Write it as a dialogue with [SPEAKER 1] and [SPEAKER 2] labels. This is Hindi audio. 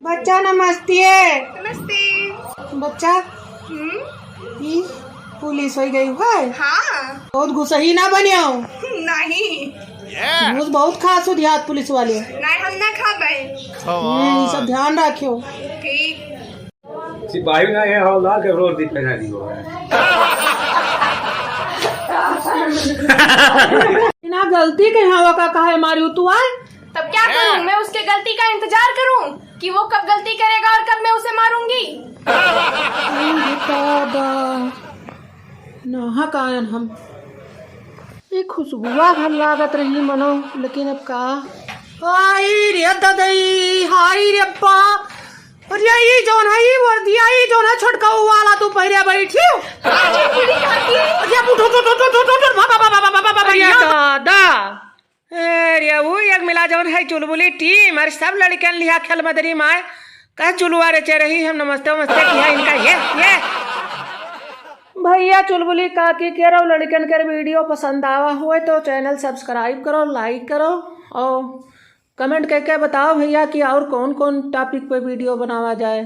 [SPEAKER 1] बच्चा नमस्ते।
[SPEAKER 2] नमस्ते।
[SPEAKER 1] बच्चा ई पुलिस हो गई है।
[SPEAKER 2] हाँ।
[SPEAKER 1] बहुत गुस्सही ना बनियो।
[SPEAKER 2] नहीं
[SPEAKER 1] न्यूज बहुत खास हो देहात पुलिस वाले।
[SPEAKER 2] नहीं हम ना खाबे।
[SPEAKER 1] ये सब ध्यान रखियो।
[SPEAKER 2] ठीक।
[SPEAKER 3] सिपाही ना है हवलदार के रोज दी पहना दी हो
[SPEAKER 1] ना गलती के हवा का काहे मारियो तू आए।
[SPEAKER 2] तब क्या करूं मैं उसके गलती का इंतजार करूं कि वो कब गलती करेगा और कब मैं उसे मारूंगी।
[SPEAKER 1] नहा कायन हम एक खुशबुआ घर लागत रही मनो, लेकिन अब का आई रे ददई हाई रे अब्बा। अरे ये जोन है ये वर्दिया ये जोन है छोटका वाला तू पहरे बैठी। अरे उठो तो दादा अरे वो एक मिला जवन है चुलबुली टीम अरे सब लड़कियन लिया खेल मदरी माए कह चुलवा रे चे रही हम नमस्ते नमस्ते किया इनका ये भैया चुलबुली काकी कह रहा लड़कियन के वीडियो पसंद आवा हुए तो चैनल सब्सक्राइब करो, लाइक करो और कमेंट करके बताओ भैया कि और कौन कौन टॉपिक पे वीडियो बनावा जाए।